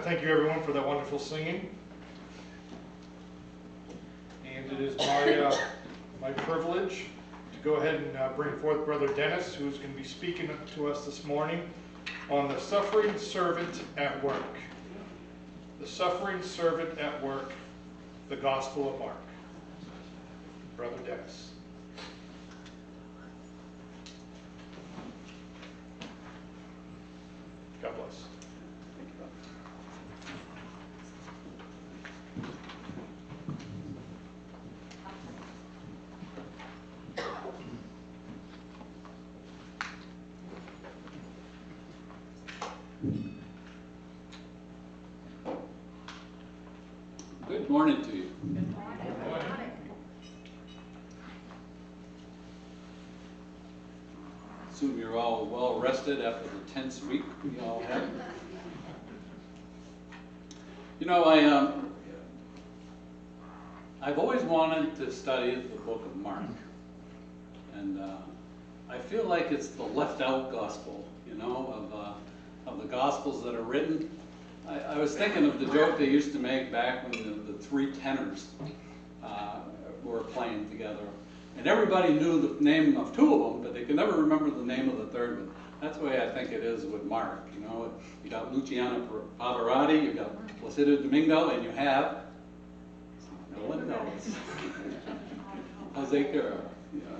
Thank you, everyone, for that wonderful singing. And it is my privilege to go ahead and bring forth Brother Dennis, who's going to be speaking to us this morning on the suffering servant at work. The suffering servant at work, the Gospel of Mark. Brother Dennis. God bless. Good morning to you. Good morning. Assume you're all well rested after the tense week we all had. You know, I've always wanted to study the book of Mark, and I feel like it's the left-out gospel, you know, of the gospels that are written. I was thinking of the joke they used to make back when the three tenors were playing together. And everybody knew the name of two of them, but they could never remember the name of the third one. That's the way I think it is with Mark. You know, you got Luciano Pavarotti, you got Placido Domingo, and you have, no one knows, Jose Caro. You know.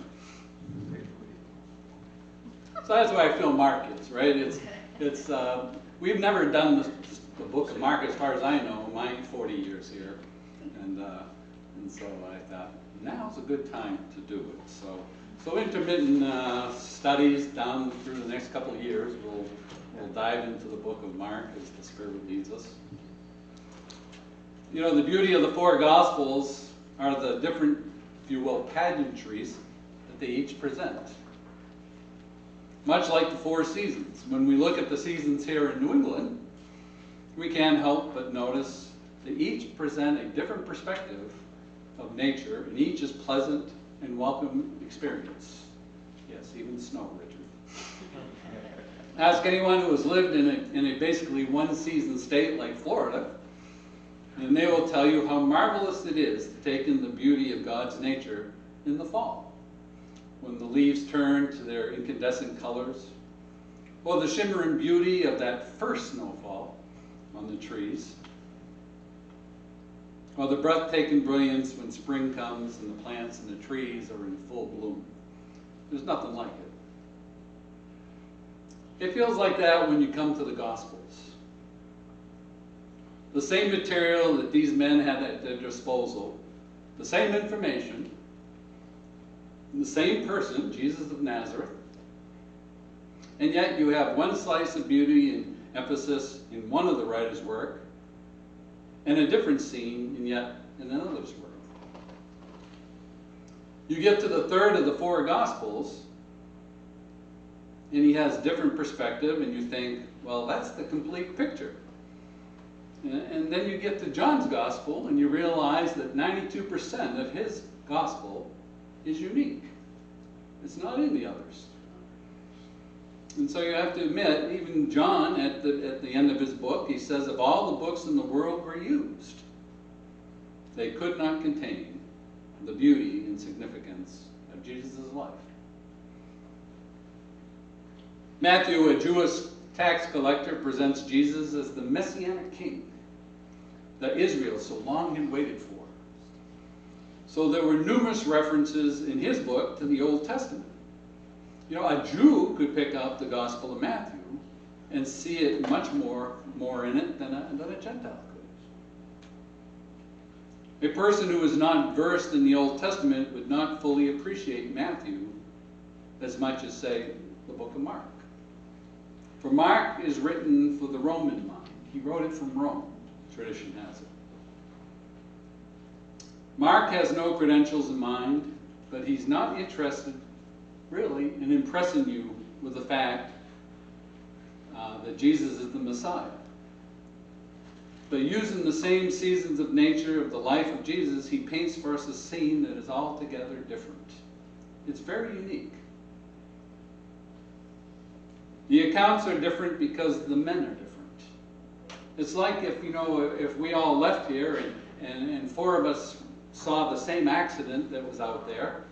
So that's why I feel Mark is, right? It's we've never done the book of Mark, as far as I know, in my 40 years here, and so I thought now's a good time to do it. So intermittent studies down through the next couple of years, we'll dive into the book of Mark as the Spirit leads us. You know, the beauty of the four Gospels are the different, if you will, pageantries that they each present. Much like the four seasons. When we look at the seasons here in New England, we can't help but notice they each present a different perspective of nature, and each is pleasant and welcome experience. Yes, even snow, Richard. Ask anyone who has lived in a basically one-season state like Florida, and they will tell you how marvelous it is to take in the beauty of God's nature in the fall, when the leaves turn to their incandescent colors, or the shimmering beauty of that first snowfall on the trees, or the breathtaking brilliance when spring comes and the plants and the trees are in full bloom. There's nothing like it. It feels like that when you come to the Gospels. The same material that these men had at their disposal, the same information, the same person, Jesus of Nazareth, and yet you have one slice of beauty and emphasis in one of the writer's work, and a different scene in yet in another's work. You get to the third of the four Gospels, and he has different perspective, and you think, well, that's the complete picture. And then you get to John's Gospel, and you realize that 92% of his Gospel is unique. It's not in the others. And so you have to admit, even John, at the end of his book, he says, if all the books in the world were used, they could not contain the beauty and significance of Jesus' life. Matthew, a Jewish tax collector, presents Jesus as the Messianic king that Israel so long had waited for. So there were numerous references in his book to the Old Testament. You know, a Jew could pick up the Gospel of Matthew and see it much more in it than a Gentile could. A person who is not versed in the Old Testament would not fully appreciate Matthew as much as, say, the book of Mark. For Mark is written for the Roman mind. He wrote it from Rome, tradition has it. Mark has no credentials in mind, but he's not interested really in impressing you with the fact that Jesus is the Messiah. But using the same seasons of nature of the life of Jesus, he paints for us a scene that is altogether different. It's very unique. The accounts are different because the men are different. It's like if, if we all left here and four of us saw the same accident that was out there,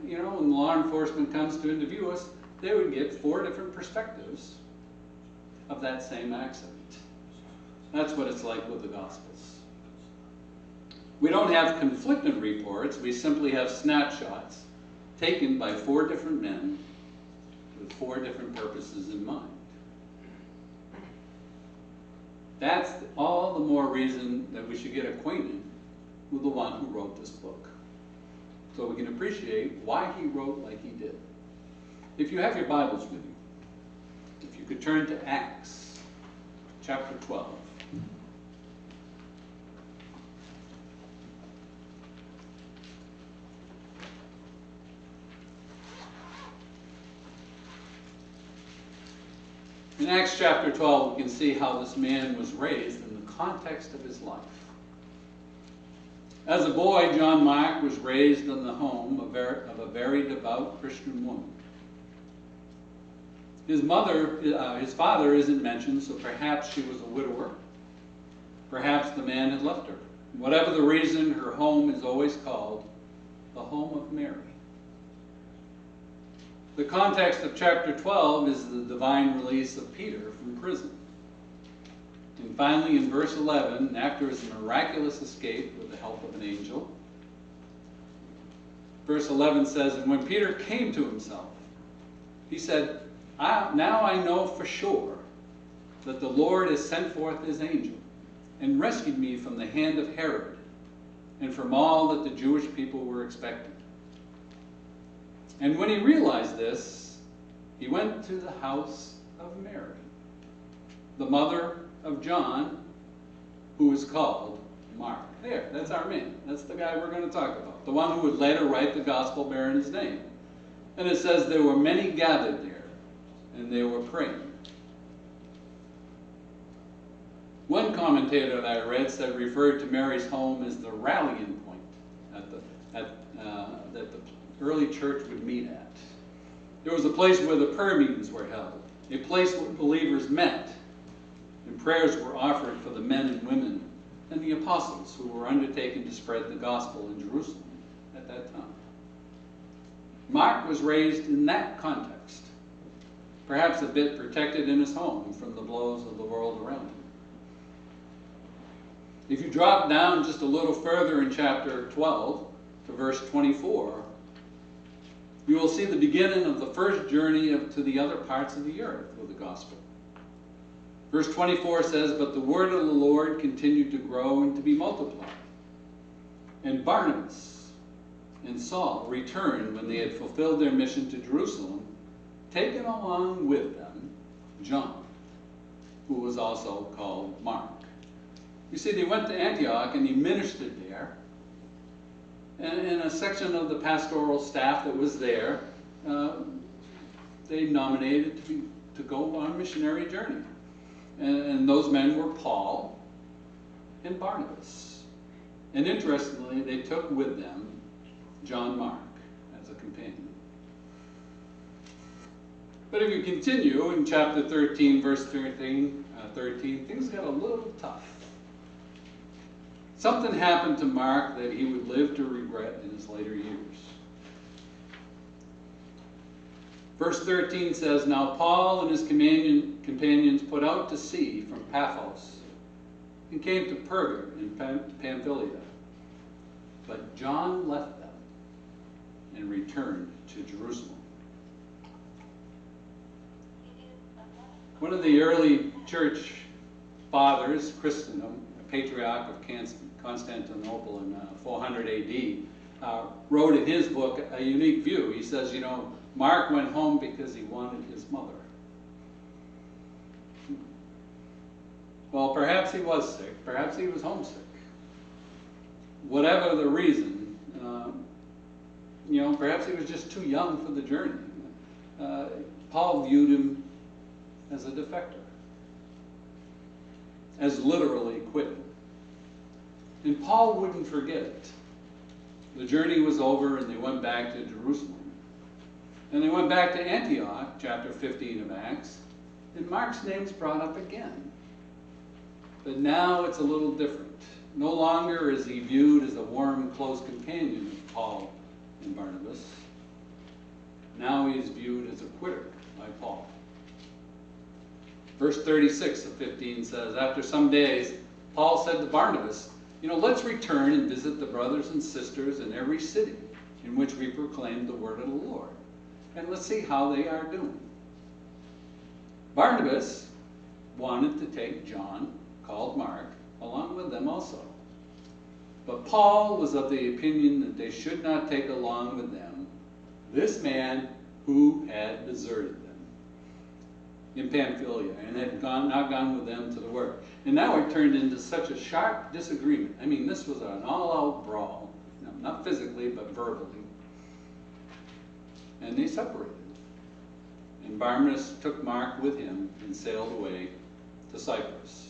when law enforcement comes to interview us, they would get four different perspectives of that same accident. That's what it's like with the Gospels. We don't have conflicting reports, we simply have snapshots taken by four different men with four different purposes in mind. That's all the more reason that we should get acquainted with the one who wrote this book, so we can appreciate why he wrote like he did. If you have your Bibles with you, if you could turn to Acts chapter 12. In Acts chapter 12, we can see how this man was raised in the context of his life. As a boy, John Mark was raised in the home of a very devout Christian woman. His father isn't mentioned, so perhaps she was a widower. Perhaps the man had left her. Whatever the reason, her home is always called the home of Mary. The context of chapter 12 is the divine release of Peter from prison. And finally, in verse 11, after his miraculous escape with the help of an angel, verse 11 says, "And when Peter came to himself, he said, now I know for sure that the Lord has sent forth his angel and rescued me from the hand of Herod and from all that the Jewish people were expecting." And when he realized this, he went to the house of Mary, the mother of John, who is called Mark. There, that's our man. That's the guy we're going to talk about. The one who would later write the gospel bearing his name. And it says there were many gathered there, and they were praying. One commentator that I read said referred to Mary's home as the rallying point that the early church would meet at. There was a place where the prayer meetings were held, a place where believers met, and prayers were offered for the men and women and the apostles who were undertaking to spread the gospel in Jerusalem at that time. Mark was raised in that context, perhaps a bit protected in his home from the blows of the world around him. If you drop down just a little further in chapter 12 to verse 24, you will see the beginning of the first journey to the other parts of the earth with the gospel. Verse 24 says, "But the word of the Lord continued to grow and to be multiplied. And Barnabas and Saul returned when they had fulfilled their mission to Jerusalem, taking along with them John, who was also called Mark." You see, they went to Antioch and he ministered there. And a section of the pastoral staff that was there, they nominated to go on a missionary journey. And those men were Paul and Barnabas. And interestingly, they took with them John Mark as a companion. But if you continue in chapter 13, verse 13, things got a little tough. Something happened to Mark that he would live to regret in his later years. Verse 13 says, "Now Paul and his companions put out to sea from Paphos and came to Perga in Pamphylia. But John left them and returned to Jerusalem." One of the early church fathers, Christendom, a patriarch of Constantinople in 400 AD, wrote in his book a unique view. He says, Mark went home because he wanted his mother. Well, perhaps he was sick. Perhaps he was homesick. Whatever the reason, perhaps he was just too young for the journey. Paul viewed him as a defector, as literally quitting. And Paul wouldn't forget it. The journey was over and they went back to Jerusalem. And they went back to Antioch, chapter 15 of Acts, and Mark's name's brought up again. But now it's a little different. No longer is he viewed as a warm, close companion of Paul and Barnabas. Now he is viewed as a quitter by Paul. Verse 36 of 15 says, after some days, Paul said to Barnabas, let's return and visit the brothers and sisters in every city in which we proclaim the word of the Lord, and let's see how they are doing. Barnabas wanted to take John, called Mark, along with them also. But Paul was of the opinion that they should not take along with them this man who had deserted them in Pamphylia and had not gone with them to the work. And now it turned into such a sharp disagreement. I mean, this was an all-out brawl, not physically, but verbally. And they separated. And Barnabas took Mark with him and sailed away to Cyprus.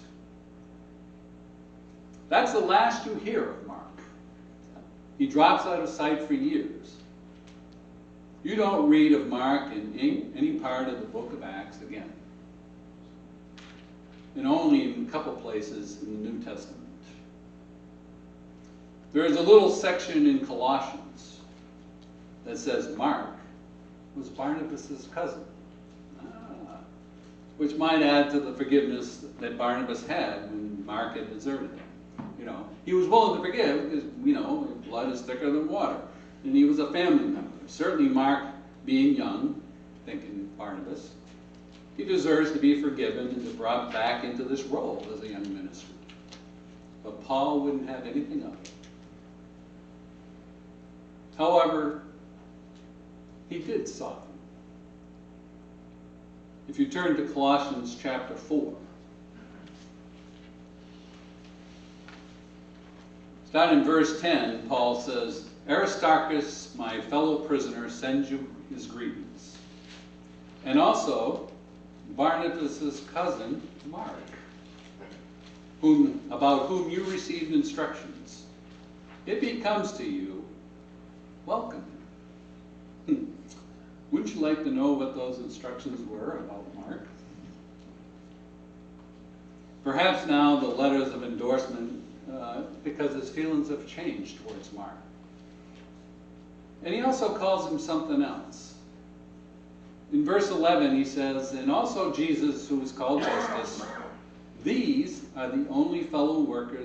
That's the last you hear of Mark. He drops out of sight for years. You don't read of Mark in any part of the book of Acts again. And only in a couple places in the New Testament. There is a little section in Colossians that says Mark was Barnabas' cousin. Which might add to the forgiveness that Barnabas had when Mark had deserted him. He was willing to forgive because, blood is thicker than water. And he was a family member. Certainly Mark, being young, thinking Barnabas, he deserves to be forgiven and to be brought back into this role as a young minister. But Paul wouldn't have anything of it. However, he did soften. If you turn to Colossians chapter 4, down in verse 10, Paul says, Aristarchus, my fellow prisoner, sends you his greetings. And also, Barnabas' cousin, Mark, about whom you received instructions. If he comes to you, welcome him. Wouldn't you like to know what those instructions were about Mark? Perhaps now the letters of endorsement, because his feelings have changed towards Mark. And he also calls him something else. In verse 11 he says, and also Jesus, who is called Justice, these are the only fellow workers